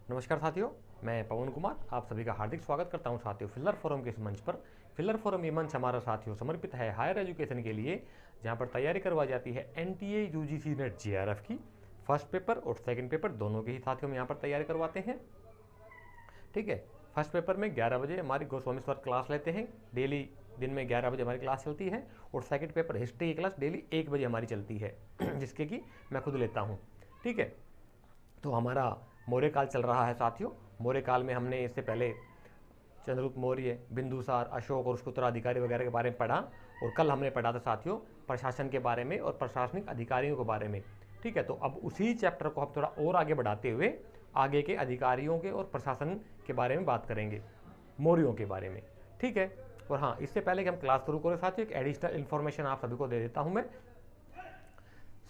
नमस्कार साथियों, मैं पवन कुमार आप सभी का हार्दिक स्वागत करता हूं साथियों फिलर फोरम के इस मंच पर। फिलर फोरम ये मंच हमारा साथियों समर्पित है हायर एजुकेशन के लिए, जहां पर तैयारी करवाई जाती है एनटीए यूजीसी नेट जेआरएफ की। फर्स्ट पेपर और सेकंड पेपर दोनों के ही साथियों में यहाँ पर तैयारी करवाते हैं। ठीक है, फर्स्ट पेपर में 11 बजे हमारी गोस्वामी सर क्लास लेते हैं, डेली दिन में 11 बजे हमारी क्लास चलती है। और सेकंड पेपर हिस्ट्री की क्लास डेली 1 बजे हमारी चलती है जिसके कि मैं खुद लेता हूँ। ठीक है, तो हमारा मौर्य काल चल रहा है साथियों। मौर्य काल में हमने इससे पहले चंद्रगुप्त मौर्य, बिंदुसार, अशोक और उसके उत्तराधिकारी वगैरह के बारे में पढ़ा। और कल हमने पढ़ा था साथियों प्रशासन के बारे में और प्रशासनिक अधिकारियों के बारे में। ठीक है, तो अब उसी चैप्टर को हम थोड़ा और आगे बढ़ाते हुए आगे के अधिकारियों के और प्रशासन के बारे में बात करेंगे, मौर्यों के बारे में। ठीक है, और हाँ, इससे पहले कि हम क्लास शुरू करें साथियों, एक एडिशनल इन्फॉर्मेशन आप सभी को दे देता हूँ मैं।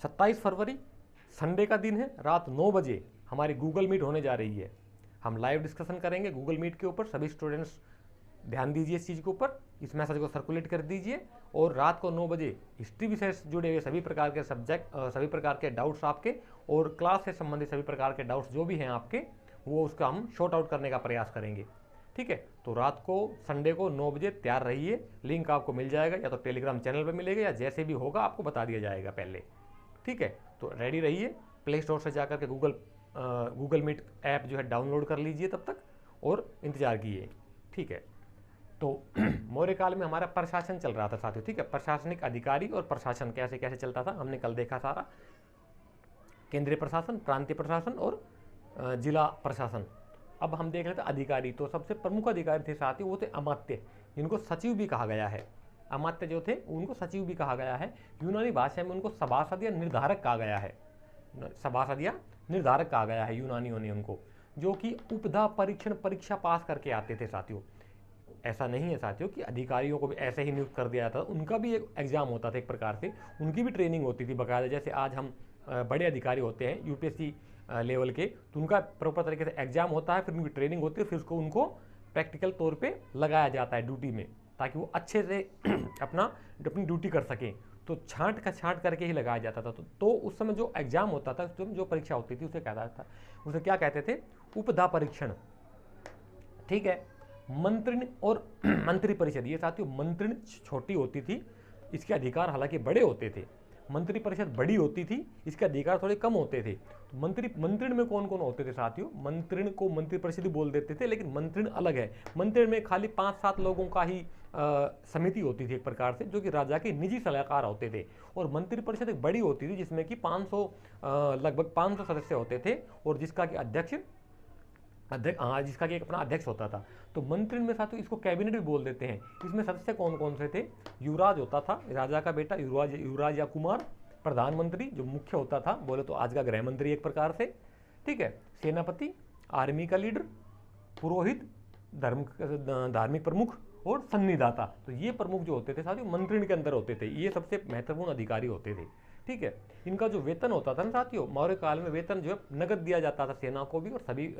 27 फरवरी संडे का दिन है, रात 9 बजे हमारी गूगल मीट होने जा रही है। हम लाइव डिस्कशन करेंगे गूगल मीट के ऊपर। सभी स्टूडेंट्स ध्यान दीजिए इस चीज़ के ऊपर, इस मैसेज को सर्कुलेट कर दीजिए। और रात को 9 बजे हिस्ट्री विषय से जुड़े हुए सभी प्रकार के सब्जेक्ट, सभी प्रकार के डाउट्स आपके और क्लास से संबंधित सभी प्रकार के डाउट्स जो भी हैं आपके, वो उसका हम शॉर्ट आउट करने का प्रयास करेंगे। ठीक है, तो रात को संडे को 9 बजे तैयार रहिए। लिंक आपको मिल जाएगा, या तो टेलीग्राम चैनल पर मिलेगा या जैसे भी होगा आपको बता दिया जाएगा पहले। ठीक है, तो रेडी रहिए। प्ले स्टोर से जाकर के गूगल मीट ऐप जो है डाउनलोड कर लीजिए तब तक, और इंतजार कीजिए। ठीक है, तो मौर्य काल में हमारा प्रशासन चल रहा था साथियों। ठीक है, प्रशासनिक अधिकारी और प्रशासन कैसे कैसे चलता था हमने कल देखा सारा। केंद्रीय प्रशासन, प्रांतीय प्रशासन और जिला प्रशासन। अब हम देख लेते हैं अधिकारी। तो सबसे प्रमुख अधिकारी थे साथियों, वो थे अमात्य, जिनको सचिव भी कहा गया है। अमात्य जो थे उनको सचिव भी कहा गया है। यूनानी भाषा में उनको सभासद या निर्धारक कहा गया है। सभासद या निर्धारक कहा गया है यूनानियों ने उनको, जो कि उपधा परीक्षण परीक्षा पास करके आते थे साथियों। ऐसा नहीं है साथियों कि अधिकारियों को भी ऐसे ही नियुक्त कर दिया था, उनका भी एक एग्जाम होता था एक प्रकार से, उनकी भी ट्रेनिंग होती थी बकायदा। जैसे आज हम बड़े अधिकारी होते हैं यूपीएससी लेवल के, तो उनका प्रॉपर तरीके से एग्जाम होता है, फिर उनकी ट्रेनिंग होती है, फिर उसको उनको प्रैक्टिकल तौर पे लगाया जाता है ड्यूटी में, ताकि वो अच्छे से अपनी ड्यूटी कर सकें। तो छांट करके ही लगाया जाता था। तो उस समय जो एग्जाम होता था, जो परीक्षा होती थी, उसे कहता था, उसे क्या कहते थे? उपधा परीक्षण। ठीक है, मंत्रिण और मंत्री परिषद, ये साथियों मंत्रिण छोटी होती थी, इसके अधिकार हालांकि बड़े होते थे। मंत्री परिषद बड़ी होती थी, इसके अधिकार थोड़े कम होते थे। तो मंत्रिण में कौन कौन होते थे साथियों? मंत्रिण को मंत्री परिषद बोल देते थे, लेकिन मंत्रिण अलग है। मंत्रिण में खाली 5-7 लोगों का ही समिति होती थी एक प्रकार से, जो कि राजा के निजी सलाहकार होते थे। और मंत्री परिषद एक बड़ी होती थी, जिसमें कि 500 लगभग 500 सदस्य होते थे, और जिसका कि जिसका कि एक अपना अध्यक्ष होता था। तो मंत्रिण में साथियों इसको कैबिनेट भी बोल देते हैं। इसमें सदस्य कौन कौन से थे? युवराज होता था, राजा का बेटा युवराज या कुमार। प्रधानमंत्री जो मुख्य होता था, बोले तो आज का गृह मंत्री एक प्रकार से। ठीक है, सेनापति, आर्मी का लीडर, पुरोहित, धार्मिक प्रमुख और सन्निधाता। तो ये प्रमुख जो होते थे साथियों मंत्रिण के अंदर होते थे, ये सबसे महत्वपूर्ण अधिकारी होते थे। ठीक है, इनका जो वेतन होता था ना साथियों, मौर्य काल में वेतन जो है नगद दिया जाता था सेना को भी और सभी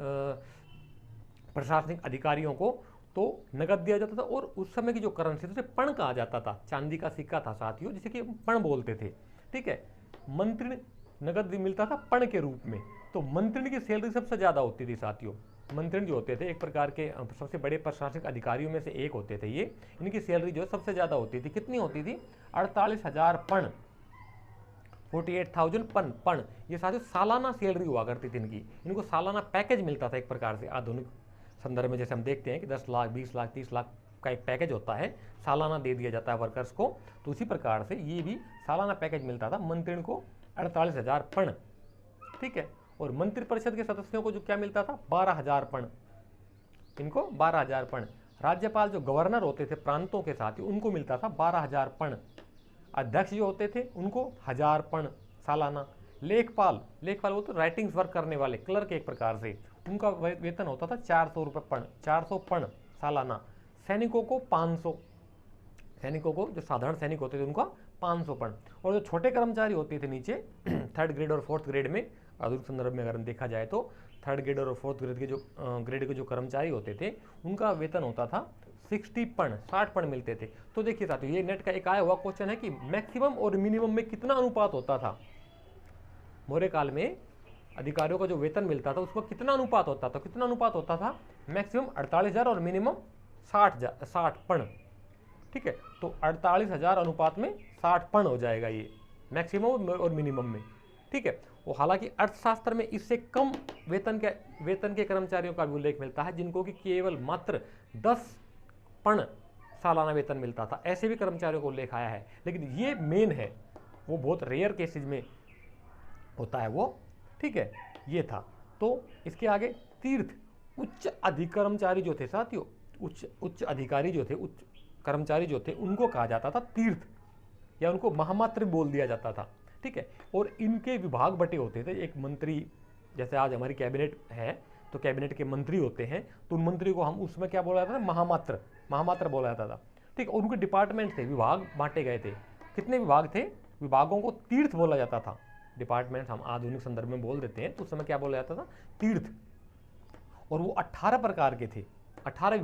प्रशासनिक अधिकारियों को, तो नगद दिया जाता था। और उस समय की जो करेंसी उसे पण कहा जाता था, चांदी का सिक्का था साथियों, जिसे कि पण बोलते थे। ठीक है, मंत्रिण नगद भी मिलता था पण के रूप में। तो मंत्रिण की सैलरी सबसे ज्यादा होती थी साथियों। मंत्रिण जो होते थे एक प्रकार के सबसे बड़े प्रशासनिक अधिकारियों में से एक होते थे ये। इनकी सैलरी जो है सबसे ज्यादा होती थी। कितनी होती थी? 48,000 पण, 48,000 पण। ये साथियों सालाना सैलरी हुआ करती थी इनकी। इनको सालाना पैकेज मिलता था एक प्रकार से। आधुनिक संदर्भ में जैसे हम देखते हैं कि 10 लाख, 20 लाख, 30 लाख का एक पैकेज होता है, सालाना दे दिया जाता है वर्कर्स को। तो उसी प्रकार से ये भी सालाना पैकेज मिलता था मंत्रिण को, 48,000 पण। ठीक है, और मंत्री परिषद के सदस्यों को जो क्या मिलता था? 12,000 पण। इनको 12,000 पण। राज्यपाल जो गवर्नर होते थे प्रांतों के साथ, उनको मिलता था 12,000 पण। अध्यक्ष जो होते थे उनको 1000 पण सालाना। लेखपाल वो तो राइटिंग्स वर्क करने वाले क्लर्क एक प्रकार से, उनका वेतन होता था 400 रुपये पण, 400 पण सालाना। सैनिकों को 500, सैनिकों को जो साधारण सैनिक होते थे उनका 500 पण। और जो छोटे कर्मचारी होते थे नीचे 3rd ग्रेड और 4th ग्रेड में, आधुनिक संदर्भ में अगर हम देखा जाए तो 3rd ग्रेड और 4th ग्रेड के जो कर्मचारी होते थे उनका वेतन होता था 60 पण, 60 पण मिलते थे। तो देखिए साथियों, ये नेट का एक आया हुआ क्वेश्चन है कि मैक्सिमम और मिनिमम में कितना अनुपात होता था मौर्य काल में? अधिकारियों का जो वेतन मिलता था उसमें कितना अनुपात होता था, कितना अनुपात होता था, मैक्सिमम 48,000 और मिनिमम 60 पण। ठीक है, तो 48,000 अनुपात में 60 पण हो जाएगा ये मैक्सिमम और मिनिमम में। ठीक है, वो हालांकि अर्थशास्त्र में इससे कम वेतन के कर्मचारियों का भी उल्लेख मिलता है, जिनको कि केवल मात्र 10 पण सालाना वेतन मिलता था, ऐसे भी कर्मचारियों को उल्लेख आया है। लेकिन ये मेन है, वो बहुत रेयर केसेज में होता है वो। ठीक है, ये था। तो इसके आगे तीर्थ, उच्च अधिकर्मचारी जो थे साथियों, उच्च अधिकारी जो थे, उच्च कर्मचारी जो थे, उनको कहा जाता था तीर्थ, या उनको महामात्र बोल दिया जाता था। ठीक है, और इनके विभाग बटे होते थे। एक मंत्री, जैसे आज हमारी कैबिनेट है तो कैबिनेट के मंत्री होते हैं, तो उन मंत्री को हम उसमें क्या बोला जाता था, महामात्र बोला जाता था। ठीक, और उनके डिपार्टमेंट थे, विभाग बांटे गए थे। कितने विभाग थे, विभागों को तीर्थ बोला जाता था। डिपार्टमेंट हम आधुनिक संदर्भ में बोल देते हैं, तो उस समय क्या बोला जाता था, तीर्थ। और वो 18 प्रकार के थे, 18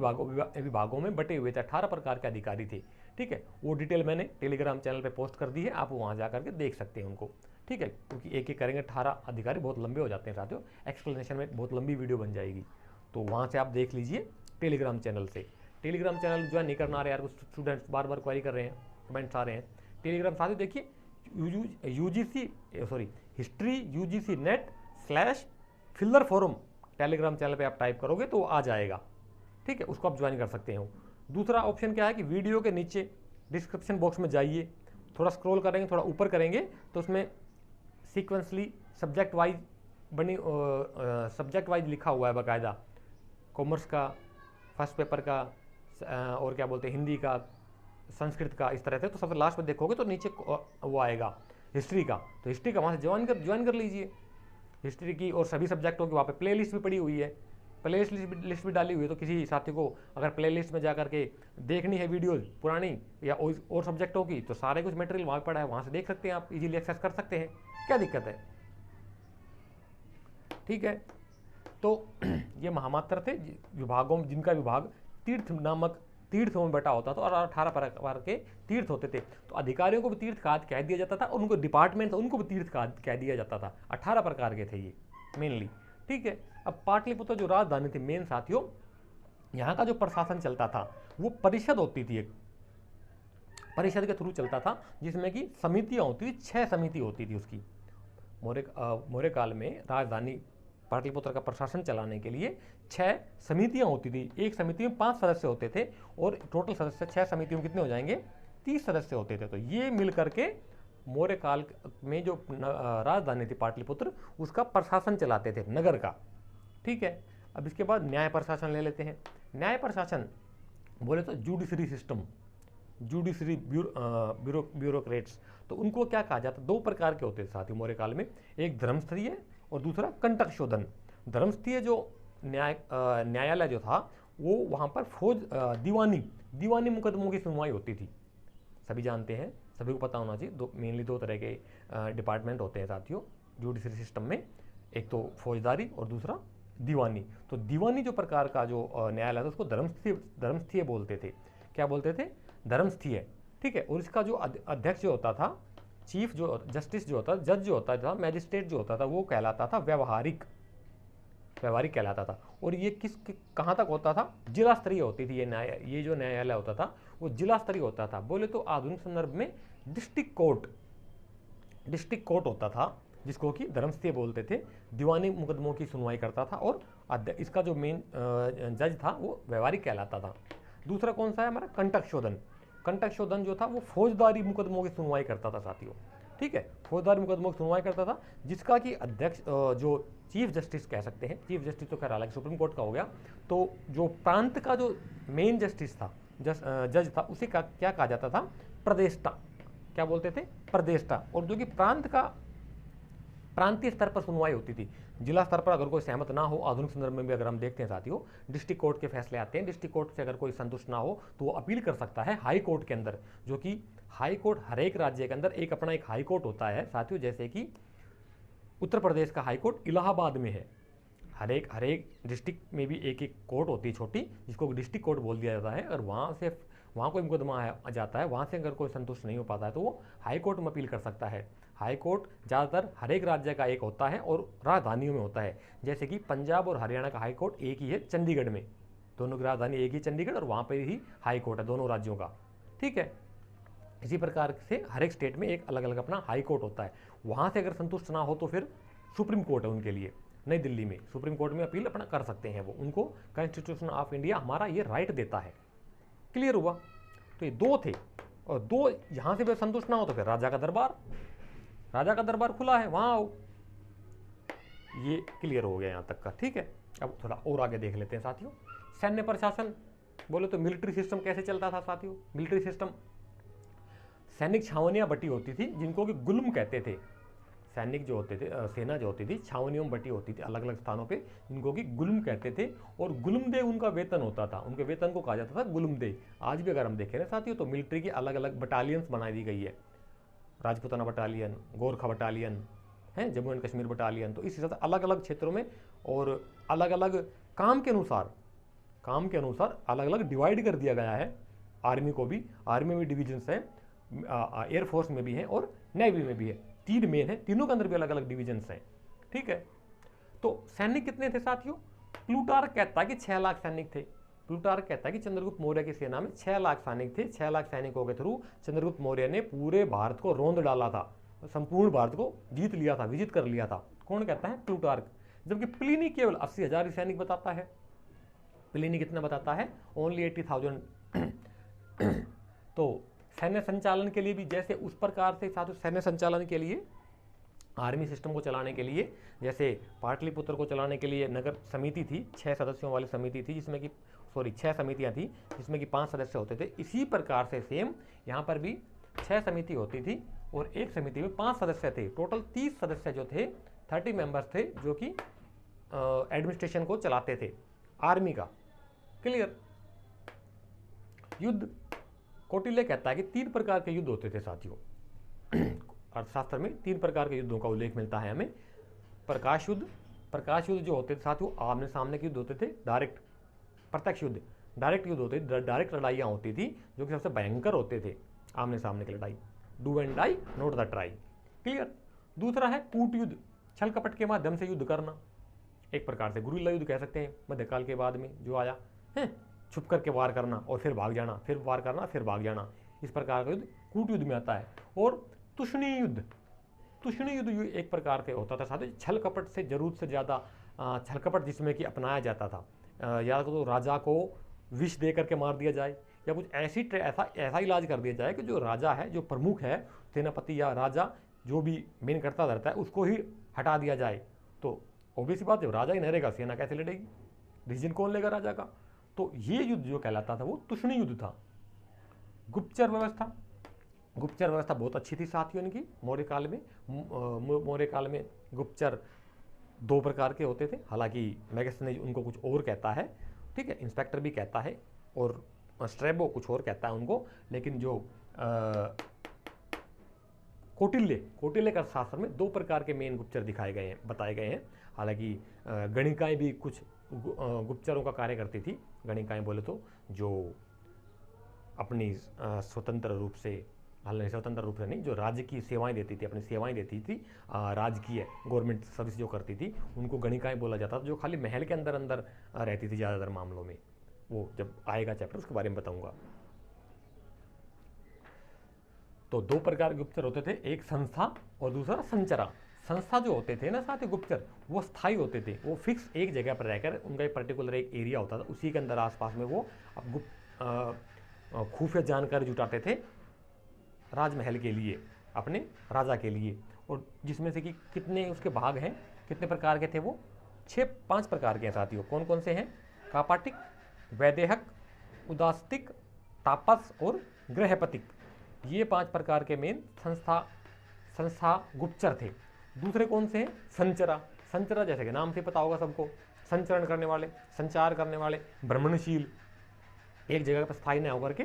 विभागों में बटे हुए थे, 18 प्रकार के अधिकारी थे। ठीक है, वो डिटेल मैंने टेलीग्राम चैनल पे पोस्ट कर दी है, आप वहाँ जा करके देख सकते हैं उनको। ठीक है, क्योंकि एक एक करेंगे 18 अधिकारी बहुत लंबे हो जाते हैं साथियों, एक्सप्लेनेशन में बहुत लंबी वीडियो बन जाएगी, तो वहाँ से आप देख लीजिए टेलीग्राम चैनल से। टेलीग्राम चैनल ज्वाइन नहीं करना आ रहा है यार, कुछ स्टूडेंट्स बार बार क्वेरी कर रहे हैं, कमेंट्स आ रहे हैं। टेलीग्राम साथियों देखिए, हिस्ट्री UGC net /फिल्लर फोरम टेलीग्राम चैनल पे आप टाइप करोगे तो आ जाएगा। ठीक है, उसको आप ज्वाइन कर सकते हो। दूसरा ऑप्शन क्या है कि वीडियो के नीचे डिस्क्रिप्शन बॉक्स में जाइए, थोड़ा स्क्रॉल करेंगे, थोड़ा ऊपर करेंगे तो उसमें सीक्वेंसली सब्जेक्ट वाइज लिखा हुआ है बाकायदा, कॉमर्स का, फर्स्ट पेपर का, और क्या बोलते हैं हिंदी का, संस्कृत का, इस तरह से। तो सबसे लास्ट में देखोगे तो नीचे वो आएगा हिस्ट्री का, तो हिस्ट्री का वहाँ से ज्वाइन कर लीजिए हिस्ट्री की। और सभी सब्जेक्टों की वहाँ पे प्ले लिस्ट भी पड़ी हुई है, प्ले लिस्ट भी डाली हुई है, तो किसी साथी को अगर प्ले लिस्ट में जा करके देखनी है वीडियोज़ पुरानी या और सब्जेक्टों की, तो सारे कुछ मटेरियल वहाँ पड़ा है, वहाँ से देख सकते हैं, आप इजीली एक्सेस कर सकते हैं, क्या दिक्कत है। ठीक है, तो ये महामात्र थे विभागों, जिनका विभाग तीर्थों में बटा होता था, और 18 प्रकार के तीर्थ होते थे। तो अधिकारियों को भी तीर्थकाद कह दिया जाता था, और उनको डिपार्टमेंट था उनको भी तीर्थकाद कह दिया जाता था। 18 प्रकार के थे ये मेनली। ठीक है, अब पाटलिपुत्र जो राजधानी थी मेन साथियों, यहाँ का जो प्रशासन चलता था वो परिषद होती थी, एक परिषद के थ्रू चलता था, जिसमें कि समितियाँ होती थी, 6 समिति होती थी उसकी। मौर्य काल में राजधानी पाटलिपुत्र का प्रशासन चलाने के लिए 6 समितियाँ होती थी। एक समिति में 5 सदस्य होते थे, और टोटल सदस्य 6 समितियों में कितने हो जाएंगे, 30 सदस्य होते थे। तो ये मिल करके मौर्य काल में जो राजधानी थी पाटलिपुत्र, उसका प्रशासन चलाते थे, नगर का। ठीक है, अब इसके बाद न्याय प्रशासन ले लेते हैं। न्याय प्रशासन बोले तो जुडिशरी सिस्टम, जुडिशरी ब्यूरोक्रेट्स, तो उनको क्या कहा जाता, 2 प्रकार के होते थे साथियों मौर्य काल में, एक धर्मस्थलीय और दूसरा कंटक शोधन। धर्मस्थलीय जो न्यायालय जो था वो वहाँ पर दीवानी मुकदमों की सुनवाई होती थी। सभी जानते हैं, सभी को पता होना चाहिए, मेनली 2 तरह के डिपार्टमेंट होते हैं साथियों जुडिशरी सिस्टम में, एक तो फौजदारी और दूसरा दीवानी। तो दीवानी जो प्रकार का जो न्यायालय था उसको धर्मस्थलीय बोलते थे। क्या बोलते थे, धर्मस्थलीय। ठीक है, और इसका जो अध्यक्ष जो होता था, चीफ जो जस्टिस जो होता, जज जो होता था, मैजिस्ट्रेट जो होता था, वो कहलाता था व्यवहारिक कहलाता था। और ये कहाँ तक होता था, जिला स्तरीय होती थी ये जो न्यायालय होता था वो जिला स्तरीय होता था। बोले तो आधुनिक संदर्भ में डिस्ट्रिक्ट कोर्ट होता था, जिसको कि धर्मस्थलीय बोलते थे, दीवानी मुकदमों की सुनवाई करता था, और इसका जो मेन जज था वो व्यवहारिक कहलाता था। दूसरा कौन सा है हमारा, कंटक शोधन जो था वो फौजदारी मुकदमों की सुनवाई करता था साथियों। ठीक है, फौजदारी मुकदमों की सुनवाई करता था, जिसका कि अध्यक्ष जो चीफ जस्टिस कह सकते हैं, चीफ जस्टिस तो खैर हालांकि सुप्रीम कोर्ट का हो गया, तो जो प्रांत का जो मेन जस्टिस था, जज था, उसे क्या कहा जाता था, प्रदेष्टा। क्या बोलते थे, प्रदेष्टा। और जो कि प्रांतीय स्तर पर सुनवाई होती थी, जिला स्तर पर अगर कोई सहमत ना हो, आधुनिक संदर्भ में भी अगर हम देखते हैं साथियों, डिस्ट्रिक्ट कोर्ट के फैसले आते हैं, डिस्ट्रिक्ट कोर्ट से अगर कोई संतुष्ट ना हो तो वो अपील कर सकता है हाई कोर्ट के अंदर, जो कि हाई कोर्ट हर एक राज्य के अंदर एक हाई कोर्ट होता है साथियों। जैसे कि उत्तर प्रदेश का हाई कोर्ट इलाहाबाद में है, हर एक डिस्ट्रिक्ट में भी एक कोर्ट होती है छोटी, जिसको डिस्ट्रिक्ट कोर्ट बोल दिया जाता है, और वहाँ से वहाँ कोई मुकदमा आ जाता है, वहाँ से अगर कोई संतुष्ट नहीं हो पाता है तो वो हाई कोर्ट में अपील कर सकता है। हाई कोर्ट ज़्यादातर हर एक राज्य का एक होता है और राजधानियों में होता है, जैसे कि पंजाब और हरियाणा का हाई कोर्ट एक ही है चंडीगढ़ में, दोनों की राजधानी एक ही चंडीगढ़ और वहाँ पर ही हाई कोर्ट है दोनों राज्यों का, ठीक है। इसी प्रकार से हर एक स्टेट में एक अलग अलग अपना हाई कोर्ट होता है। वहाँ से अगर संतुष्ट ना हो तो फिर सुप्रीम कोर्ट है उनके लिए, नई दिल्ली में सुप्रीम कोर्ट में अपील अपना कर सकते हैं वो, उनको कॉन्स्टिट्यूशन ऑफ इंडिया हमारा ये राइट देता है। क्लियर हुआ? तो ये दो थे, और दो यहाँ से भी संतुष्ट ना हो तो फिर राजा का दरबार, राजा का दरबार खुला है, वहाँ आओ। ये क्लियर हो गया यहाँ तक का, ठीक है। अब थोड़ा और आगे देख लेते हैं साथियों। सैन्य प्रशासन बोले तो मिलिट्री सिस्टम कैसे चलता था साथियों? मिलिट्री सिस्टम, सैनिक छावनियाँ बटी होती थी जिनको कि गुल्म कहते थे। सैनिक जो होते थे, सेना जो होती थी छावनियों में बटी होती थी अलग अलग स्थानों पे, जिनको कि गुल्म कहते थे, और गुल्मदेह उनका वेतन होता था, उनके वेतन को कहा जाता था गुल्मदेह। आज भी अगर हम देखें ना साथियों तो मिलिट्री की अलग अलग बटालियंस बना दी गई है, राजपूताना बटालियन, गोरखा बटालियन है, जम्मू एंड कश्मीर बटालियन। तो इस हिसाब से अलग अलग क्षेत्रों में और अलग अलग काम के अनुसार अलग अलग डिवाइड कर दिया गया है। आर्मी को भी, आर्मी में डिविजन्स हैं, एयरफोर्स में भी है और नेवी में भी है, तीन मेन है, तीनों के अंदर भी अलग अलग डिविजन्स हैं, ठीक है। तो सैनिक कितने थे साथियों? प्लूटार्क कहता है कि 6 लाख सैनिक थे। प्लूटार्क कहता है कि चंद्रगुप्त मौर्य की सेना में 6 लाख सैनिक थे। 6 लाख सैनिकों के थ्रू चंद्रगुप्त मौर्य ने पूरे भारत को रौंद डाला था, संपूर्ण भारत को जीत लिया था, विजित कर लिया था। कौन कहता है? प्लूटार्क। जबकि प्लिनी केवल 80,000 सैनिक बताता है। प्लिनी कितना बताता है? ओनली 80,000। तो सैन्य संचालन के लिए भी जैसे उस प्रकार से साथ सैन्य संचालन के लिए, आर्मी सिस्टम को चलाने के लिए, जैसे पाटलिपुत्र को चलाने के लिए नगर समिति थी, 6 सदस्यों वाली समिति थी, जिसमें कि 6 समितियां थी जिसमें कि 5 सदस्य होते थे। इसी प्रकार से सेम यहाँ पर भी 6 समिति होती थी और एक समिति में 5 सदस्य थे। टोटल 30 सदस्य जो थे, 30 मेंबर्स थे जो कि एडमिनिस्ट्रेशन को चलाते थे आर्मी का। क्लियर? युद्ध, कौटिल्य कहता है कि 3 प्रकार के युद्ध होते थे साथियों। अर्थशास्त्र में 3 प्रकार के युद्धों का उल्लेख मिलता है हमें। प्रकाश युद्ध, प्रकाश युद्ध जो होते थे साथियों आमने सामने के युद्ध होते थे। डायरेक्ट, प्रत्यक्ष युद्ध, डायरेक्ट युद्ध होते थे, डायरेक्ट लड़ाइयाँ होती थी जो कि सबसे भयंकर होते थे, आमने सामने की लड़ाई। Do and die, not the try. Clear? दूसरा है कूट युद्ध, छल कपट के माध्यम से युद्ध करना, एक प्रकार से गुरिल्ला युद्ध कह सकते हैं, मध्यकाल के बाद में जो आया है, छुप करके वार करना और फिर भाग जाना, फिर वार करना फिर भाग जाना, इस प्रकार का युद्ध कूट युद्ध में आता है। और तुष्णी युद्ध, तुष्णी युद्ध एक प्रकार के होता था साथ, छल कपट से जरूरत से ज़्यादा छल कपट जिसमें कि अपनाया जाता था, या तो राजा को विष दे करके मार दिया जाए, या कुछ ऐसा इलाज कर दिया जाए कि जो राजा है, जो प्रमुख है, सेनापति या राजा जो भी मेन करता रहता है, उसको ही हटा दिया जाए। तो ऑब्वियस बात, जब राजा ही नहीं रहेगा सेना कैसे लड़ेगी, डिसीजन कौन लेगा राजा का? तो ये युद्ध जो कहलाता था वो तुष्णी युद्ध था। गुप्तचर व्यवस्था, गुप्तचर व्यवस्था बहुत अच्छी थी साथियों इनकी मौर्य काल में। मौर्य काल में गुप्तचर 2 प्रकार के होते थे, हालांकि मैगस्थनीज उनको कुछ और कहता है, ठीक है, इंस्पेक्टर भी कहता है और स्ट्रेबो कुछ और कहता है उनको। लेकिन जो कौटिल्य का शास्त्र में 2 प्रकार के मेन गुप्तचर दिखाए गए हैं, बताए गए हैं। हालांकि गणिकाएँ भी कुछ गुप्तचरों का कार्य करती थी। गणिकाएँ बोले तो जो अपनी स्वतंत्र रूप से, हालांकि स्वतंत्र रूप से नहीं, जो राज्य की सेवाएं देती थी, अपनी सेवाएं देती थी, राजकीय गवर्नमेंट सर्विस जो करती थी, उनको गणिकाएँ बोला जाता था, जो खाली महल के अंदर अंदर रहती थी ज़्यादातर मामलों में। वो जब आएगा चैप्टर उसके बारे में बताऊंगा। तो 2 प्रकार के गुप्तचर होते थे, एक संस्था और दूसरा संचरा। संस्था जो होते थे ना साथ ही गुप्तचर, वो स्थायी होते थे, वो फिक्स एक जगह पर रहकर, उनका एक पर्टिकुलर एक एरिया होता था, उसी के अंदर आसपास में वो खुफिया जानकारी जुटाते थे राजमहल के लिए, अपने राजा के लिए। और जिसमें से कि कितने उसके भाग हैं, कितने प्रकार के थे वो? 5 प्रकार के हैं साथियों। कौन कौन से हैं? कापाटिक, वैदेहक, उदास्तिक, तापस और गृहपतिक। ये 5 प्रकार के मेन संस्था गुप्तचर थे। दूसरे कौन से हैं? संचरा। संचरा जैसे कि नाम से पता होगा सबको, संचरण करने वाले, संचार करने वाले, भ्रमणशील, एक जगह पर स्थायी न होकर के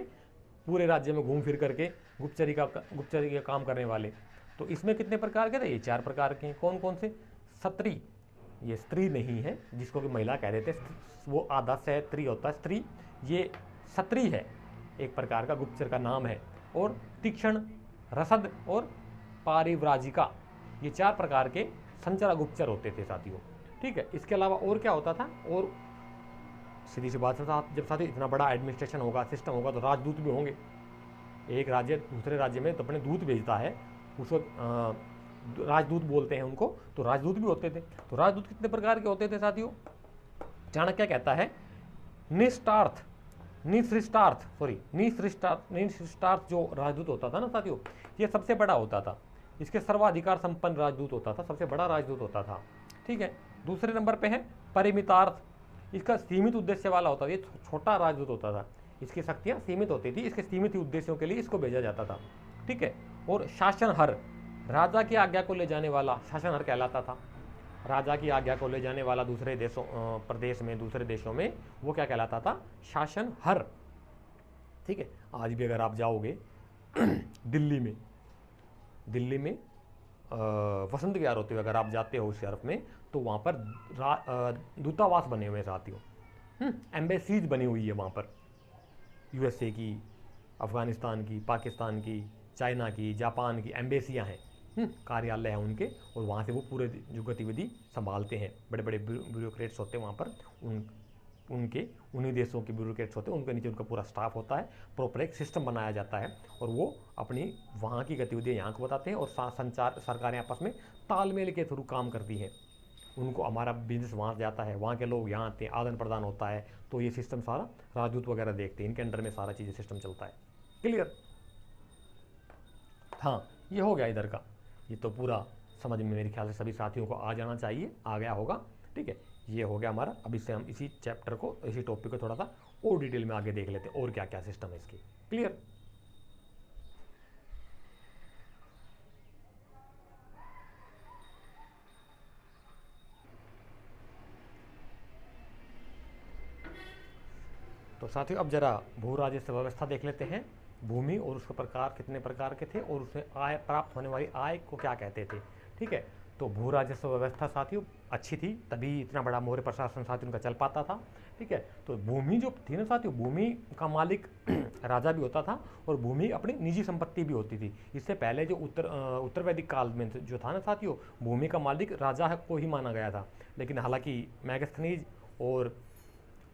पूरे राज्य में घूम फिर करके गुप्तचरी का काम करने वाले। तो इसमें कितने प्रकार के थे? ये 4 प्रकार के हैं। कौन कौन से? सत्री, ये स्त्री नहीं है, जिसको कि महिला कह देते, वो आधा से स्त्री होता है, स्त्री, ये सत्री है। एक प्रकार का गुप्तचर का नाम है। और तीक्ष्ण, रसद और पारिव्राजिका, ये 4 प्रकार के संचार गुप्तचर होते थे साथियों। ठीक है, इसके अलावा और क्या होता था? और सीधी सी बात है साथ, जब साथियों इतना बड़ा एडमिनिस्ट्रेशन होगा, सिस्टम होगा, तो राजदूत भी होंगे। एक राज्य दूसरे राज्य में तो अपने दूत भेजता है, उसको राजदूत बोलते हैं उनको, तो राजदूत भी होते थे। तो राजदूत कितने प्रकार के होते थे साथियों? चाणक्य कहता है निष्ठार्थ जो राजदूत होता था ना साथियों, ये सबसे बड़ा होता था। इसके सर्वाधिकार संपन्न राजदूत होता था, सबसे बड़ा राजदूत होता था। ठीक है, दूसरे नंबर पे है परिमितार्थ, इसका सीमित उद्देश्य वाला होता था, ये छोटा राजदूत होता था, इसकी शक्तियां सीमित होती थी, इसके सीमित उद्देश्यों के लिए इसको भेजा जाता था। ठीक है, और शासनहर, राजा की आज्ञा को ले जाने वाला शासनहर कहलाता था। राजा की आज्ञा को ले जाने वाला दूसरे देशों प्रदेश में, दूसरे देशों में, वो क्या कहलाता था? शासनहर। ठीक है, आज भी अगर आप जाओगे दिल्ली में वसंत विहार होते हुए अगर आप जाते हो उस तरफ में, तो वहाँ पर दूतावास बने हुए हैं साथियों, एम्बेसीज बनी हुई है वहाँ पर, यूएसए की, अफगानिस्तान की, पाकिस्तान की, चाइना की, जापान की एम्बेसियाँ हैं, कार्यालय हैं उनके, और वहाँ से वो पूरे जो गतिविधि संभालते हैं। बड़े बड़े ब्यूरोक्रेट्स होते हैं वहाँ पर, उन्हीं देशों के ब्यूरोक्रेट्स होते हैं, उनके नीचे उनका पूरा स्टाफ होता है, प्रॉपर एक सिस्टम बनाया जाता है, और वो अपनी वहाँ की गतिविधियाँ यहाँ को बताते हैं, और संचार सरकारें आपस में तालमेल के थ्रू काम करती हैं। उनको हमारा बिजनेस वहाँ जाता है, वहाँ के लोग यहाँ आते हैं, आदान प्रदान होता है, तो ये सिस्टम सारा राजदूत वगैरह देखते हैं, इनके अंडर में सारा चीज़ें सिस्टम चलता है। क्लियर? हाँ, ये हो गया इधर का, ये तो पूरा समझ में मेरे ख्याल से सभी साथियों को आ जाना चाहिए, आ गया होगा। ठीक है, ये हो गया हमारा। अब इससे हम इसी चैप्टर को, इसी टॉपिक को थोड़ा सा और डिटेल में आगे देख लेते हैं, और क्या क्या सिस्टम है इसकी। क्लियर? तो साथियों अब जरा भू राजस्व व्यवस्था देख लेते हैं। भूमि और उसके प्रकार कितने प्रकार के थे, और उसमें आय, प्राप्त होने वाली आय को क्या कहते थे। ठीक है, तो भू राजस्व व्यवस्था साथियों अच्छी थी, तभी इतना बड़ा मौर्य प्रशासन साथियों उनका चल पाता था। ठीक है, तो भूमि जो थी ना साथियों, भूमि का मालिक राजा भी होता था, और भूमि अपनी निजी संपत्ति भी होती थी। इससे पहले जो उत्तर वैदिक काल में जो था ना साथियों, भूमि का मालिक राजा को ही माना गया था। लेकिन हालांकि मैगस्थनीज और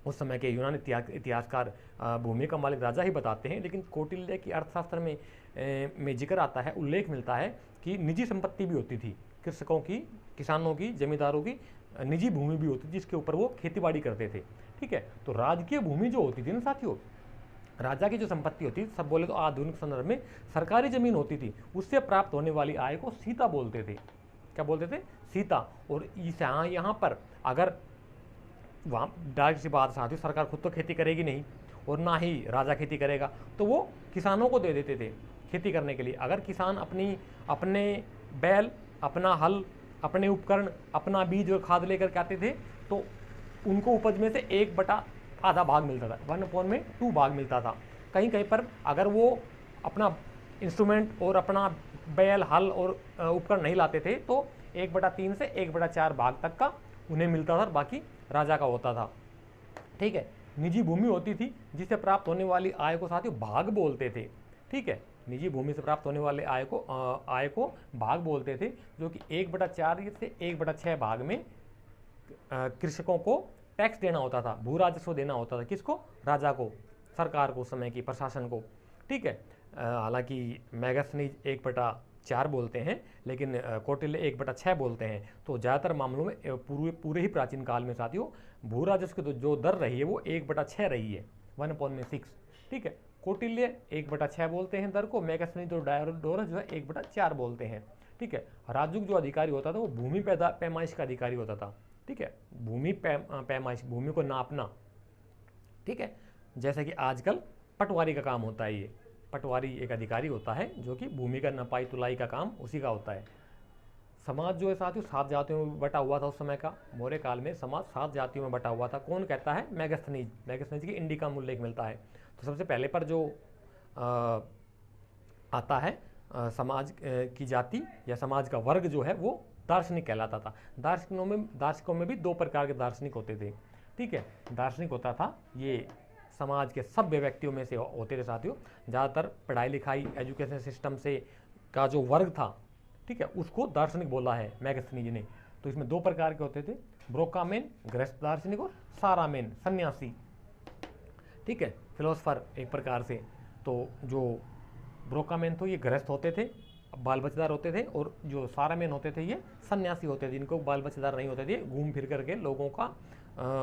उस समय के यूनानी इतिहासकार भूमि का मालिक राजा ही बताते हैं, लेकिन कौटिल्य की अर्थशास्त्र में जिक्र आता है, उल्लेख मिलता है कि निजी संपत्ति भी होती थी, कृषकों की, किसानों की, जमींदारों की निजी भूमि भी होती थी, जिसके ऊपर वो खेतीबाड़ी करते थे। ठीक है, तो राजकीय भूमि जो होती थी ना साथियों, राजा की जो संपत्ति होती थी, सब बोले तो आधुनिक संदर्भ में सरकारी जमीन होती थी, उससे प्राप्त होने वाली आय को सीता बोलते थे। क्या बोलते थे? सीता। और यहाँ पर अगर वहाँ डायरेक्ट सी बात साथियों, सरकार खुद तो खेती करेगी नहीं, और ना ही राजा खेती करेगा, तो वो किसानों को दे देते थे खेती करने के लिए। अगर किसान अपने बैल, अपना हल, अपने उपकरण, अपना बीज और खाद लेकर के आते थे, तो उनको उपज में से 1/8 भाग मिलता था, 1/2 भाग मिलता था। कहीं कहीं पर अगर वो अपना इंस्ट्रूमेंट और अपना बैल, हल और उपकरण नहीं लाते थे, तो 1/3 से 1/4 भाग तक का उन्हें मिलता था, बाकी राजा का होता था। ठीक है, निजी भूमि होती थी, जिससे प्राप्त होने वाली आय को साथियों भाग बोलते थे। ठीक है, निजी भूमि से प्राप्त होने वाले आय को भाग बोलते थे, जो कि 1/4 से 1/6 भाग में कृषकों को टैक्स देना होता था, भू राजस्व देना होता था। किसको? राजा को, सरकार को, समय की प्रशासन को। ठीक है, हालांकि मैगस्थनीज 1/4 बोलते हैं, लेकिन कौटिल्य 1/6 बोलते हैं। तो ज़्यादातर मामलों में पूरे ही प्राचीन काल में साथियों भू राजस्व की जो दर रही है वो 1/6 रही है, 1/6। ठीक है, कौटिल्य 1/6 बोलते हैं दर को, मैगस्थनीज और डायोडोरस जो है 1/4 बोलते हैं। ठीक है, राजूक जो अधिकारी होता था वो भूमि पैमाइश का अधिकारी होता था। ठीक है, भूमि पैमाइश, भूमि को नापना। ठीक है, जैसे कि आजकल पटवारी का काम होता है, ये पटवारी एक अधिकारी होता है जो कि भूमि का नपाई तुलाई का काम उसी का होता है। समाज जो है साथियों 7 जातियों में बटा हुआ था उस समय का, मौर्य काल में समाज 7 जातियों में बटा हुआ था। कौन कहता है? मैगस्थनीज की इंडिका में उल्लेख मिलता है। तो सबसे पहले पर जो आता है समाज की जाति या समाज का वर्ग जो है वो दार्शनिक कहलाता था। दार्शनिकों में भी 2 प्रकार के दार्शनिक होते थे। ठीक है, दार्शनिक होता था ये समाज के सभ्य व्यक्तियों में से होते थे साथियों। ज़्यादातर पढ़ाई लिखाई एजुकेशन सिस्टम से का जो वर्ग था, ठीक है, उसको दार्शनिक बोला है मैगस्थनीज ने। तो इसमें दो प्रकार के होते थे, ब्रोकामेन गृहस्थ दार्शनिक और सारामेन सन्यासी, ठीक है, फिलोसफर एक प्रकार से। तो जो ब्रोकामेन तो ये गृहस्थ होते थे, बाल बच्चेदार होते थे, और जो सारामेन होते थे ये सन्यासी होते थे, जिनको बाल बच्चेदार नहीं होते थे, घूम फिर करके लोगों का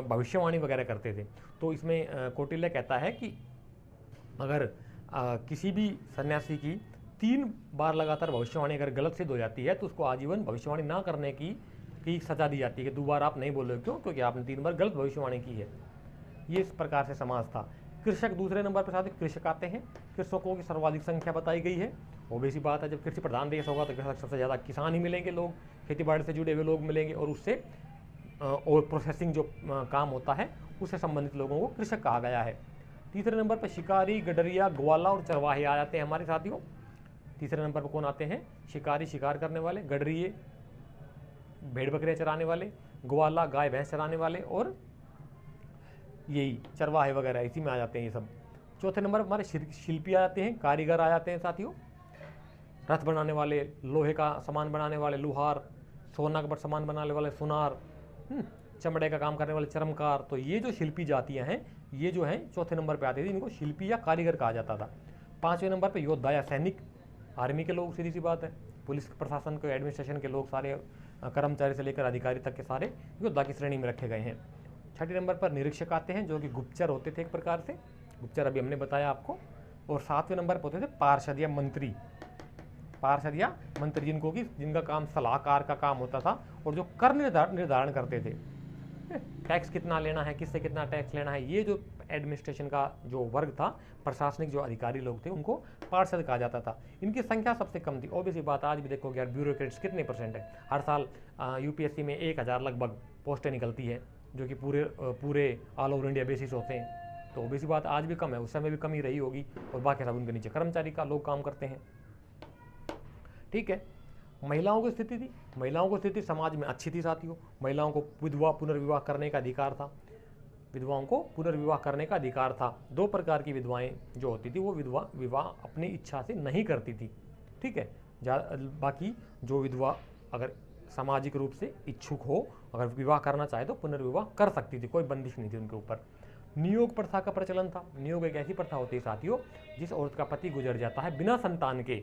भविष्यवाणी वगैरह करते थे। तो इसमें कौटिल्य कहता है कि अगर किसी भी सन्यासी की 3 बार लगातार भविष्यवाणी अगर गलत सिद्ध हो जाती है तो उसको आजीवन भविष्यवाणी ना करने की सजा दी जाती है कि दोबारा आप नहीं बोलो। क्यों? क्योंकि आपने 3 बार गलत भविष्यवाणी की है। ये इस प्रकार से समाज था। कृषक दूसरे नंबर पर साथ कृषक आते हैं। कृषकों की सर्वाधिक संख्या बताई गई है। वो भी सी बात है, जब कृषि प्रधान देश होगा तो कृषक सबसे ज़्यादा किसान ही मिलेंगे, लोग खेती बाड़ी से जुड़े हुए लोग मिलेंगे, और उससे और प्रोसेसिंग जो काम होता है उससे संबंधित लोगों को कृषक कहा गया है। तीसरे नंबर पर शिकारी, गडरिया, ग्वाला और चरवाहे आ जाते हैं हमारे साथियों। तीसरे नंबर पर कौन आते हैं? शिकारी शिकार करने वाले, गडरिए भेड़ बकरियाँ चराने वाले, ग्वाला गाय भैंस चराने वाले, और यही चरवाहे वगैरह इसी में आ जाते हैं ये सब। चौथे नंबर पर हमारे शिल्पी आ जाते हैं, कारीगर आ जाते हैं साथियों, रथ बनाने वाले, लोहे का सामान बनाने वाले लुहार, सोना का सामान बनाने वाले सुनार, चमड़े का काम करने वाले चर्मकार। तो ये जो शिल्पी जातियाँ हैं ये जो हैं चौथे नंबर पे आती थी, इनको शिल्पी या कारीगर कहा जाता था। पाँचवें नंबर पे योद्धा या सैनिक, आर्मी के लोग, सीधी सी बात है, पुलिस प्रशासन के एडमिनिस्ट्रेशन के लोग, सारे कर्मचारी से लेकर अधिकारी तक के सारे योद्धा की श्रेणी में रखे गए हैं। छठे नंबर पर निरीक्षक आते हैं जो कि गुप्तचर होते थे एक प्रकार से, गुप्तचर अभी हमने बताया आपको। और सातवें नंबर पर होते थे पार्षद या मंत्री, पार्षद या मंत्री जिनका काम सलाहकार का काम होता था और जो कर निर्धारण करते थे, टैक्स कितना लेना है, किससे कितना टैक्स लेना है। ये जो एडमिनिस्ट्रेशन का जो वर्ग था, प्रशासनिक जो अधिकारी लोग थे, उनको पार्षद कहा जाता था। इनकी संख्या सबसे कम थी। ऑब्वियसली बात, आज भी देखोगे यार ब्यूरोक्रेट्स कितने परसेंट है। हर साल यूपीएससी में 1000 लगभग पोस्टें निकलती है जो कि पूरे ऑल ओवर इंडिया बेसिस होते हैं। तो ऑब्वियसली बात आज भी कम है, उस समय भी कम ही रही होगी, और बाकी सब उनके नीचे कर्मचारी का लोग काम करते हैं, ठीक है। महिलाओं की स्थिति थी, महिलाओं की स्थिति समाज में अच्छी थी साथियों। महिलाओं को विधवा पुनर्विवाह करने का अधिकार था, विधवाओं को पुनर्विवाह करने का अधिकार था। 2 प्रकार की विधवाएं जो होती थी वो विवाह अपनी इच्छा से नहीं करती थी, ठीक है। बाकी जो विधवा अगर सामाजिक रूप से इच्छुक हो, अगर विवाह करना चाहे तो पुनर्विवाह कर सकती थी, कोई बंदिश नहीं थी उनके ऊपर। नियोग प्रथा का प्रचलन था। नियोग एक ऐसी प्रथा होती है साथियों जिस औरत का पति गुजर जाता है बिना संतान के,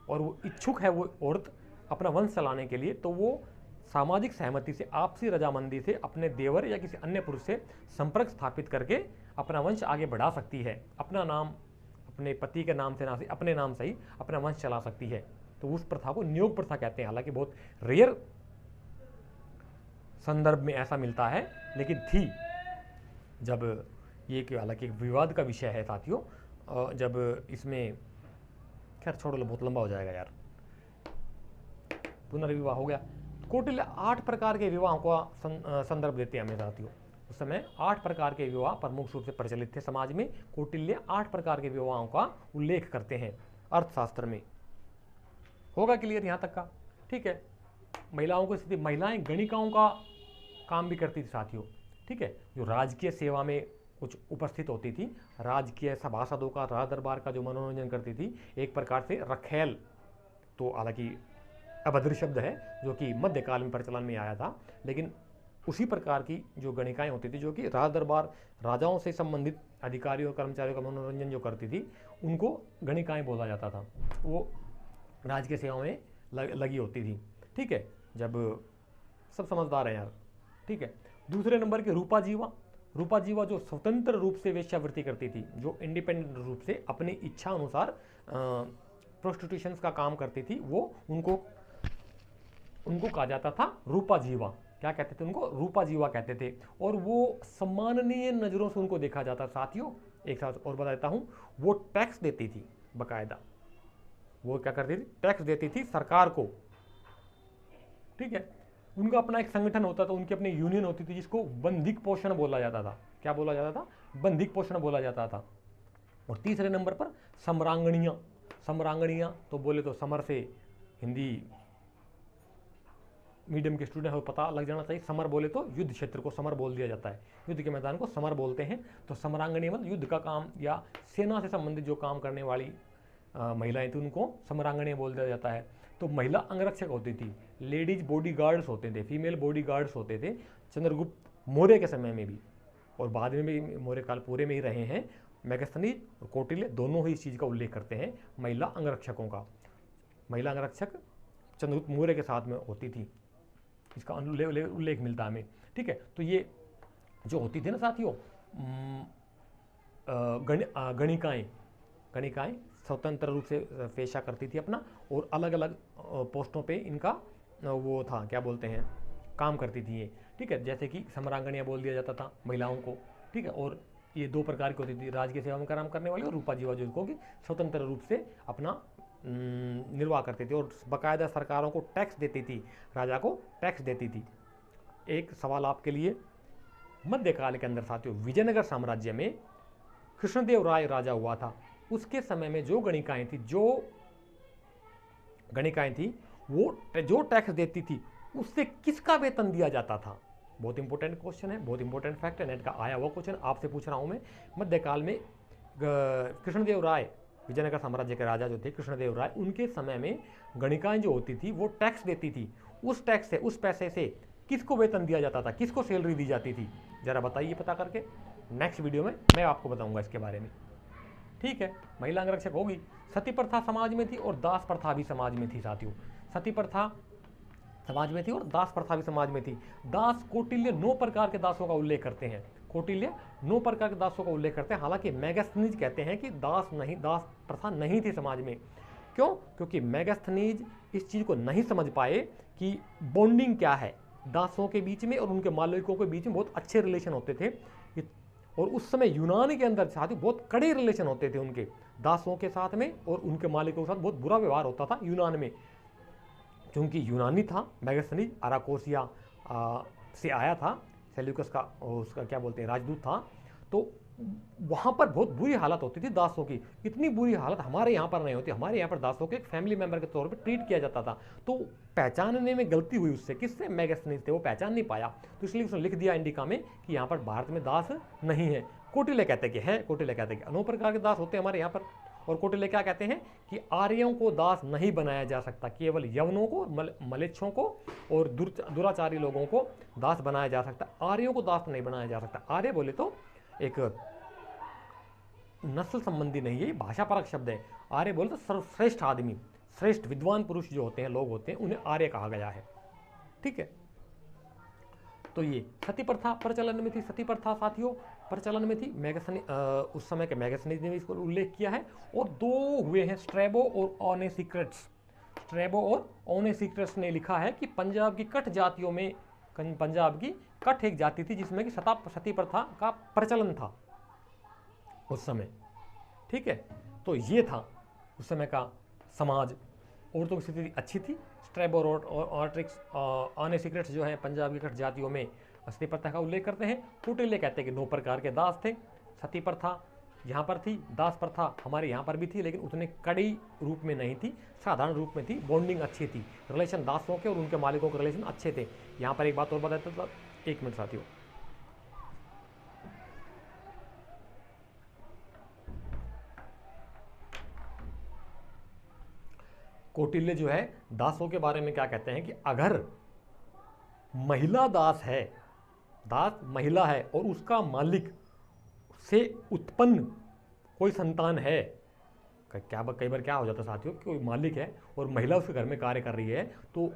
और वो इच्छुक है वो औरत अपना वंश चलाने के लिए, तो वो सामाजिक सहमति से, आपसी रजामंदी से अपने देवर या किसी अन्य पुरुष से संपर्क स्थापित करके अपना वंश आगे बढ़ा सकती है। अपना नाम अपने पति के नाम से ना, अपने नाम से ही अपना वंश चला सकती है। तो उस प्रथा को नियोग प्रथा कहते हैं। हालांकि बहुत रेयर संदर्भ में ऐसा मिलता है, लेकिन थी। जब ये हालांकि एक विवाद का विषय है साथियों, जब इसमें, खैर छोड़ लो, बहुत लंबा हो जाएगा यार। पुनर्विवाह हो गया। कौटिल्य 8 प्रकार के विवाहों का संदर्भ देते हैं हमें साथियों। उस समय 8 प्रकार के विवाह प्रमुख रूप से प्रचलित थे समाज में। कौटिल्य 8 प्रकार के विवाहों का उल्लेख करते हैं अर्थशास्त्र में। होगा क्लियर यहाँ तक का? ठीक है। महिलाओं की स्थिति, महिलाएं गणिकाओं का काम भी करती थी साथियों, ठीक है, जो राजकीय सेवा में कुछ उपस्थित होती थी, राजकीय सभासदों का, राज दरबार का जो मनोरंजन करती थी, एक प्रकार से रखेल। तो हालांकि अभद्र शब्द है जो कि मध्यकाल में प्रचलन में आया था, लेकिन उसी प्रकार की जो गणिकाएं होती थी जो कि राज दरबार, राजाओं से संबंधित अधिकारियों कर्मचारियों का मनोरंजन जो करती थी, उनको गणिकाएं बोला जाता था। वो राजकीय सेवाओं में लगी होती थी, ठीक है। जब सब समझदार हैं यार, ठीक है। दूसरे नंबर के रूपा जीवा। रूपा जीवा जो स्वतंत्र रूप से वेश्यावृत्ति करती थी, जो इंडिपेंडेंट रूप से अपनी इच्छा अनुसार प्रोस्टिट्यूशंस का काम करती थी, वो उनको कहा जाता था रूपा जीवा। क्या कहते थे उनको? रूपा जीवा कहते थे। और वो सम्माननीय नज़रों से उनको देखा जाता साथियों। एक साथ और बता देता हूँ, वो टैक्स देती थी बाकायदा। वो क्या करती थी? टैक्स देती थी सरकार को, ठीक है। उनका अपना एक संगठन होता था, उनकी अपनी यूनियन होती थी, जिसको बंधिक पोषण बोला जाता था। क्या बोला जाता था? बंधिक पोषण बोला जाता था। और तीसरे नंबर पर सम्रांगणियाँ। सम्रांगणियाँ तो बोले तो समर से हिंदी मीडियम के स्टूडेंट हो पता लग जाना चाहिए। समर बोले तो युद्ध क्षेत्र को समर बोल दिया जाता है, युद्ध के मैदान को समर बोलते हैं। तो समरांगनी मतलब युद्ध का काम या सेना से संबंधित जो काम करने वाली महिलाएं थी उनको समरांगनी बोल दिया जाता है। तो महिला अंगरक्षक होती थी, लेडीज बॉडी गार्ड्स होते थे, फीमेल बॉडी गार्ड्स होते थे चंद्रगुप्त मौर्य के समय में भी, और बाद में भी मौर्य काल पूरे में ही रहे हैं। मेगस्थनीज और कौटिल्य दोनों ही इस चीज़ का उल्लेख करते हैं महिला अंगरक्षकों का। महिला अंगरक्षक चंद्रगुप्त मौर्य के साथ में होती थी, इसका उल्लेख मिलता है हमें। ठीक है, तो ये जो होती थी ना साथियों गणिकाएं स्वतंत्र रूप से पेशा करती थी अपना, और अलग अलग पोस्टों पे इनका वो था, क्या बोलते हैं, काम करती थी ये। ठीक है, जैसे कि समरांगणियाँ बोल दिया जाता था महिलाओं को। ठीक है, और ये दो प्रकार की होती थी, राजकीय सेवा में काम करने वाली और रूपा जीवा जिनको कि स्वतंत्र रूप से अपना निर्वाह करती थी और बाकायदा सरकारों को टैक्स देती थी, राजा को टैक्स देती थी। एक सवाल आपके लिए, मध्यकाल के अंदर साथियों विजयनगर साम्राज्य में कृष्णदेव राय राजा हुआ था, उसके समय में जो गणिकाएं थी वो जो टैक्स देती थी उससे किसका वेतन दिया जाता था? बहुत इंपॉर्टेंट क्वेश्चन है, बहुत इंपॉर्टेंट फैक्ट है, नेट का आया हुआ क्वेश्चन आपसे पूछ रहा हूं मैं। मध्यकाल में कृष्णदेव राय, विजयनगर साम्राज्य के राजा जो थे कृष्णदेव राय, उनके समय में गणिकाएं जो होती थी वो टैक्स देती थी, उस टैक्स से, उस पैसे से किसको वेतन दिया जाता था, किसको सैलरी दी जाती थी? जरा बताइए पता करके। नेक्स्ट वीडियो में मैं आपको बताऊंगा इसके बारे में। ठीक है, महिला अंगरक्षक होगी। सती प्रथा समाज में थी और दास प्रथा भी समाज में थी साथियों। सती प्रथा समाज में थी और दास प्रथा भी समाज में थी। दास, कौटिल्य 9 प्रकार के दासों का उल्लेख करते हैं, कौटिल्य 9 प्रकार के दासों का उल्लेख करते हैं। हालांकि मेगास्थनीज कहते हैं कि दास प्रथा नहीं थी समाज में। क्यों? क्योंकि मेगास्थनीज इस चीज़ को नहीं समझ पाए कि बॉन्डिंग क्या है, दासों के बीच में और उनके मालिकों के बीच में बहुत अच्छे रिलेशन होते थे। और उस समय यूनान के अंदर साथ ही बहुत कड़े रिलेशन होते थे उनके दासों के साथ में, और उनके मालिकों के साथ बहुत बुरा व्यवहार होता था यूनान में। क्योंकि यूनानी था मेगास्थनीज, अराकोसिया से आया था, सेल्यूकस का उसका क्या बोलते हैं राजदूत था, तो वहाँ पर बहुत बुरी हालत होती थी दासों की। इतनी बुरी हालत हमारे यहाँ पर नहीं होती, हमारे यहाँ पर दासों के एक फैमिली मेंबर के तौर पे ट्रीट किया जाता था। तो पहचानने में गलती हुई उससे, किससे? मेगास्थनीज थे, वो पहचान नहीं पाया, तो इसलिए उसने लिख दिया इंडिका में कि यहाँ पर भारत में दास नहीं है। कौटिल्य कहते हैं कि है, कौटिल्य कहते हैं कि 9 प्रकार के दास होते हैं हमारे यहाँ पर। और कौटिल्य क्या कहते हैं कि आर्यों को दास नहीं बनाया जा सकता, केवल यवनों को, मलेच्छों को और दुराचारी लोगों को दास बनाया जा सकता, आर्यों को दास नहीं बनाया जा सकता। आर्य बोले तो एक नस्ल संबंधी नहीं है, भाषा परक शब्द है। आर्य बोले तो सर्वश्रेष्ठ आदमी, श्रेष्ठ विद्वान पुरुष जो होते हैं, लोग होते हैं, उन्हें आर्य कहा गया है। ठीक है, तो ये सती प्रथा प्रचलन में थी। सती प्रथा साथियों प्रचलन में थी, उस समय के मेगास्थनीज ने भी इसको उल्लेख किया है। और 2 हुए हैं, स्ट्रैबो और ओनेसिक्रेट्स। स्ट्रैबो और ओनेसिक्रेट्स ने लिखा है कि पंजाब की कठ जातियों में, पंजाब की कठ एक जाति थी जिसमें कि सती प्रथा का प्रचलन था उस समय। ठीक है, तो ये था उस समय का समाज। औरतों की स्थिति अच्छी थी। स्ट्रैबो और ओनेसिक्रेट्स जो है पंजाब की कठ जातियों में सती प्रथा का उल्लेख करते हैं। कौटिल्य कहते हैं कि 9 प्रकार के दास थे। सती प्रथा यहाँ पर थी, दास प्रथा हमारे यहाँ पर भी थी, लेकिन उतने कड़ी रूप में नहीं थी, साधारण रूप में थी। बॉन्डिंग अच्छी थी, रिलेशन दासों के और उनके मालिकों के रिलेशन अच्छे थे। यहाँ पर एक बात और बताता था, 1 मिनट साथियों। कौटिल्य जो है दासों के बारे में क्या कहते हैं कि अगर महिला दास है, दास महिला है और उसका मालिक से उत्पन्न कोई संतान है, कई बार क्या हो जाता है साथियों कि कोई मालिक है और महिला उसके घर में कार्य कर रही है, तो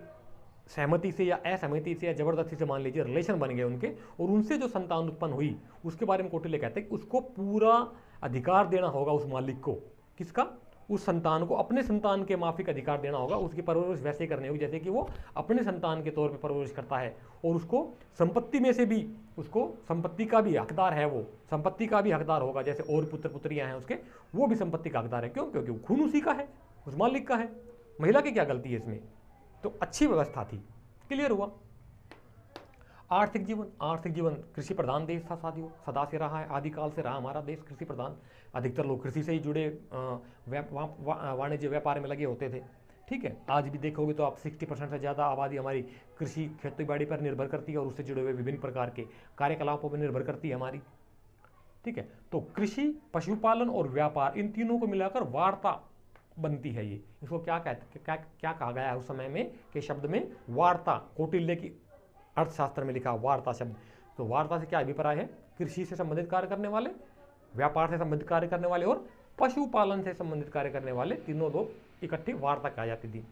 सहमति से या असहमति से या जबरदस्ती से मान लीजिए रिलेशन बन गए उनके, और उनसे जो संतान उत्पन्न हुई उसके बारे में कौटिल्य कहते हैं कि उसको पूरा अधिकार देना होगा उस मालिक को। किसका? उस संतान को अपने संतान के माफिक अधिकार देना होगा। उसकी परवरिश वैसे ही करनी होगी जैसे कि वो अपने संतान के तौर पे परवरिश करता है, और उसको संपत्ति में से भी, उसको संपत्ति का भी हकदार है, वो संपत्ति का भी हकदार होगा। जैसे और पुत्र पुत्रियां हैं उसके, वो भी संपत्ति का हकदार है। क्यों? क्योंकि वो खून उसी का है, उस मालिक का है। महिला की क्या गलती है इसमें? तो अच्छी व्यवस्था थी। क्लियर हुआ? आर्थिक जीवन कृषि प्रधान देश था साथियों, सदा से रहा है, आदिकाल से रहा हमारा देश कृषि प्रधान। अधिकतर लोग कृषि से ही जुड़े वाणिज्य व्यापार में लगे होते थे। ठीक है, आज भी देखोगे तो आप 60% से ज़्यादा आबादी हमारी कृषि खेती बाड़ी पर निर्भर करती है और उससे जुड़े हुए विभिन्न प्रकार के कार्यकलापों पर निर्भर करती है हमारी। ठीक है, तो कृषि, पशुपालन और व्यापार, इन तीनों को मिलाकर वार्ता बनती है। ये इसको क्या कहते, क्या कहा गया है उस समय में कि शब्द में वार्ता, कौटिल्य की अर्थशास्त्र में लिखा वार्ता शब्द। तो वार्ता से क्या अभिप्राय है? कृषि से संबंधित कार्य करने वाले, व्यापार से संबंधित कार्य करने वाले और पशुपालन से संबंधित कार्य करने वाले तीनों लोग इकट्ठी वार्ता कहा जाती थी।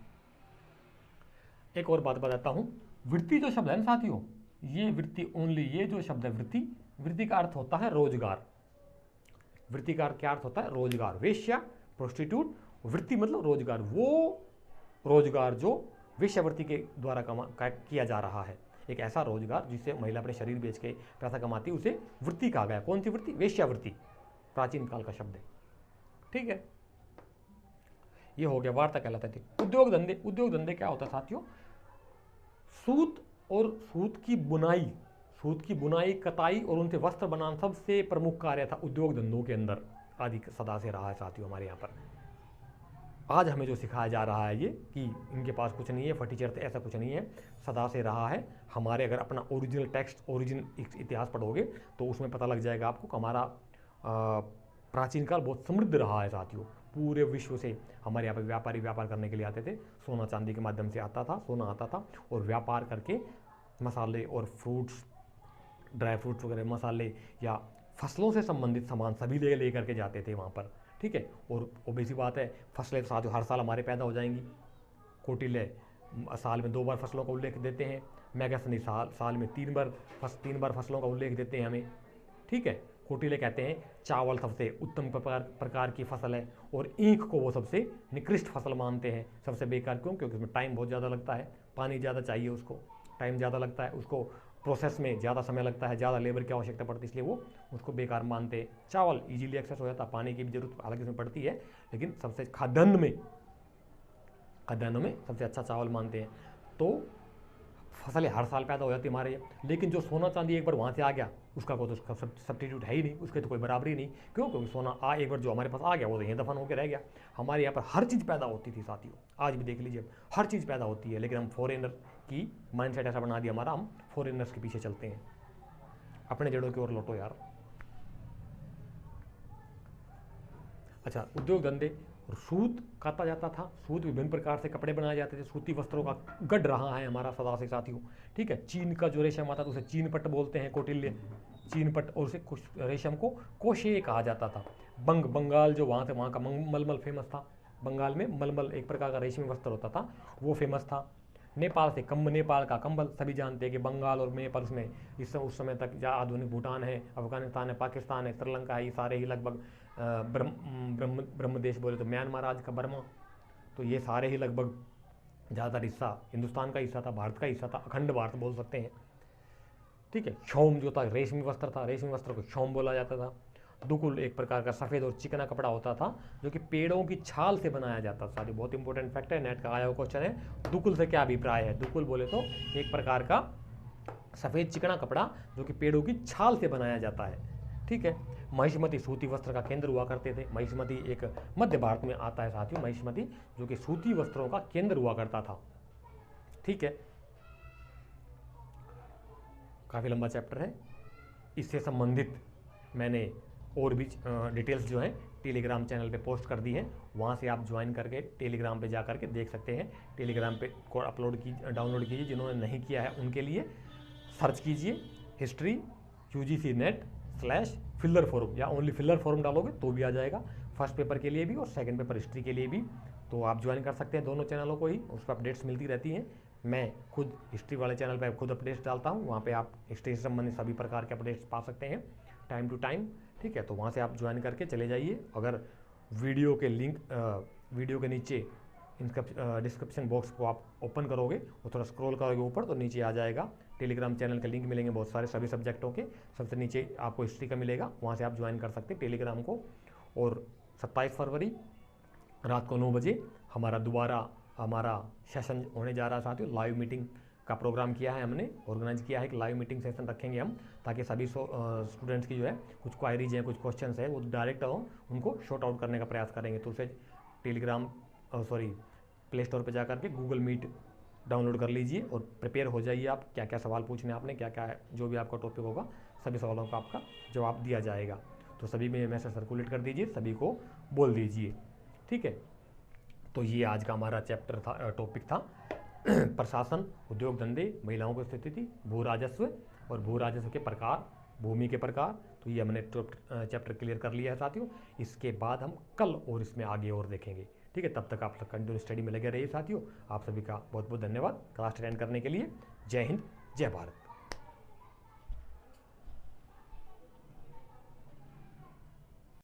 एक और बात बताता हूं, वृत्ति जो शब्द है ना साथियों, ये वृत्ति ओनली, ये जो शब्द है वृत्ति, वृत्ति का अर्थ होता है रोजगार। वृत्ति का क्या अर्थ होता है? रोजगार। वेश्या, प्रोस्टिट्यूट, वृत्ति मतलब रोजगार, वो रोजगार जो वेश्यावृत्ति के द्वारा किया जा रहा है। एक ऐसा रोजगार जिससे महिला अपने शरीर बेच के पैसा कमाती है, उसे वृत्ति कहा गया। कौन सी वृत्ति? वेश्यावृत्ति, प्राचीन काल का शब्द है। ठीक है, ये हो गया वार्ता कहलाता है। उद्योग धंधे, उद्योग धंधे क्या होता है साथियों? सूत और सूत की बुनाई, कताई और उनसे वस्त्र बनाना सबसे प्रमुख कार्य था उद्योग धंधों के अंदर, आदि सदा से रहा है साथियों हमारे यहाँ पर। आज हमें जो सिखाया जा रहा है ये कि इनके पास कुछ नहीं है, फटीचर, ऐसा कुछ नहीं है, सदा से रहा है। हमारे अगर अपना ओरिजिनल टेक्स्ट, ओरिजिनल इतिहास पढ़ोगे तो उसमें पता लग जाएगा आपको कि हमारा प्राचीन काल बहुत समृद्ध रहा है साथियों। पूरे विश्व से हमारे यहाँ पर व्यापारी व्यापार करने के लिए आते थे, सोना चांदी के माध्यम से आता था, सोना आता था और व्यापार करके मसाले और फ्रूट्स, ड्राई फ्रूट्स वगैरह, मसाले या फसलों से संबंधित सामान सभी ले करके जाते थे वहाँ पर। ठीक है, और ओबेसी बात है, फसलें तो साथियों हर साल हमारे पैदा हो जाएंगी। कौटिल्य साल में 2 बार फसलों का उल्लेख देते हैं, मैगसनी साल में 3 बार फसलों का उल्लेख देते हैं हमें। ठीक है, कौटिल्य कहते हैं चावल सबसे उत्तम प्रकार की फसल है और ईख को वो सबसे निकृष्ट फसल मानते हैं, सबसे बेकार। क्यों? क्योंकि उसमें टाइम बहुत ज़्यादा लगता है, पानी ज़्यादा चाहिए उसको, टाइम ज़्यादा लगता है उसको, प्रोसेस में ज़्यादा समय लगता है, ज़्यादा लेबर की आवश्यकता पड़ती है, इसलिए वो उसको बेकार मानते हैं। चावल इजीली एक्सेस हो जाता है, पानी की भी जरूरत हालांकि उसमें पड़ती है, लेकिन सबसे खाद्यान्न में सबसे अच्छा चावल मानते हैं। तो फसलें हर साल पैदा हो जाती है हमारे यहाँ, लेकिन जो सोना चांदी एक बार वहाँ से आ गया उसका कोई तो सब्स्टिट्यूट है ही नहीं, उसके तो कोई बराबरी नहीं। क्यों? क्योंकि सोना एक बार जो हमारे पास आ गया वो तो यहीं दफन होकर रह गया। हमारे यहाँ पर हर चीज़ पैदा होती थी साथियों, आज भी देख लीजिए हर चीज़ पैदा होती है, लेकिन हम फॉरेनर की माइंडसेट ऐसा बना दिया हमारा, हम फॉरेनर्स के पीछे चलते हैं। अपने जड़ों की ओर लौटो यार। अच्छा, उद्योग धंधे, सूत काता जाता था, सूत विभिन्न प्रकार से कपड़े बनाए जाते थे, सूती वस्त्रों का गढ़ रहा है हमारा सदा से साथियों। ठीक है, चीन का जो रेशम आता था उसे चीनपट बोलते हैं, कौटिल्य चीनपट, और उसे रेशम को कोशे कहा जाता था। बंगाल जो वहाँ का मलमल फेमस था, बंगाल में मलमल एक प्रकार का रेशमी वस्त्र होता था, वो फेमस था। नेपाल का कंबल, सभी जानते हैं कि बंगाल और नेपाल उसमें उस समय तक जहाँ आधुनिक भूटान है, अफगानिस्तान है, पाकिस्तान है, श्रीलंका है, ये सारे ही लगभग ब्रह्म देश बोले तो म्यांमार आज का बर्मा, तो ये सारे ही लगभग ज़्यादातर हिस्सा हिंदुस्तान का हिस्सा था, भारत का हिस्सा था, अखंड भारत बोल सकते हैं। ठीक है, क्षौम जो था रेशमी वस्त्र था, रेशमी वस्त्र को क्षौम बोला जाता था। दुकुल एक प्रकार का सफ़ेद और चिकना कपड़ा होता था जो कि पेड़ों की छाल से बनाया जाता था। बहुत इंपॉर्टेंट फैक्ट है, नेट का आया हुआ क्वेश्चन है, दुकुल से क्या अभिप्राय है? दुकुल बोले तो एक प्रकार का सफ़ेद चिकना कपड़ा जो कि पेड़ों की छाल से बनाया जाता है। ठीक है, महिष्मती सूती वस्त्र का केंद्र हुआ करते थे। महिष्मती एक मध्य भारत में आता है साथियों, महिष्मती जो कि सूती वस्त्रों का केंद्र हुआ करता था। ठीक है, काफ़ी लंबा चैप्टर है, इससे संबंधित मैंने और भी डिटेल्स जो है टेलीग्राम चैनल पे पोस्ट कर दी है, वहाँ से आप ज्वाइन करके टेलीग्राम पे जा करके देख सकते हैं। टेलीग्राम पे को डाउनलोड कीजिए, जिन्होंने नहीं किया है उनके लिए सर्च कीजिए हिस्ट्री UGC net/फिल्लर फोरम, या ओनली फिल्लर फोरम डालोगे तो भी आ जाएगा, फर्स्ट पेपर के लिए भी और सेकंड पेपर हिस्ट्री के लिए भी। तो आप ज्वाइन कर सकते हैं दोनों चैनलों को ही, उस पर अपडेट्स मिलती रहती हैं। मैं खुद हिस्ट्री वाले चैनल पर खुद अपडेट्स डालता हूँ, वहाँ पे आप हिस्ट्री से संबंधित सभी प्रकार के अपडेट्स पा सकते हैं टाइम टू टाइम। ठीक है, तो वहाँ से आप ज्वाइन करके चले जाइए। अगर वीडियो के लिंक वीडियो के नीचे डिस्क्रिप्शन बॉक्स को आप ओपन करोगे और थोड़ा स्क्रॉल करोगे ऊपर तो नीचे आ जाएगा टेलीग्राम चैनल के लिंक मिलेंगे बहुत सारे, सभी सब्जेक्टों के। सबसे नीचे आपको हिस्ट्री का मिलेगा, वहाँ से आप ज्वाइन कर सकते हैं टेलीग्राम को। और 27 फरवरी रात को 9 बजे हमारा सेशन होने जा रहा है साथियों। लाइव मीटिंग का प्रोग्राम किया है हमने, ऑर्गेनाइज किया है कि लाइव मीटिंग सेशन रखेंगे हम, ताकि सभी स्टूडेंट्स की जो है कुछ क्वायरीज हैं, कुछ क्वेश्चंस है, वो डायरेक्ट हो उनको शॉर्ट आउट करने का प्रयास करेंगे। तो उसे प्ले स्टोर पर जा करके गूगल मीट डाउनलोड कर लीजिए और प्रिपेयर हो जाइए। आप क्या क्या सवाल पूछने आपने, क्या क्या है, जो भी आपका टॉपिक होगा सभी सवालों का आपका जवाब दिया जाएगा। तो सभी में मैसेज सर्कुलेट कर दीजिए, सभी को बोल दीजिए, ठीक है। तो ये आज का हमारा चैप्टर था, टॉपिक था प्रशासन, उद्योग धंधे, महिलाओं की स्थिति, भू राजस्व और भू राजस्व के प्रकार, भूमि के प्रकार। तो ये हमने चैप्टर क्लियर कर लिया है साथियों। इसके बाद हम कल और इसमें आगे और देखेंगे, ठीक है। तब तक आप कंटिन्यू स्टडी में लगे रहिए साथियों। आप सभी का बहुत बहुत धन्यवाद क्लास अटेंड करने के लिए। जय हिंद, जय भारत।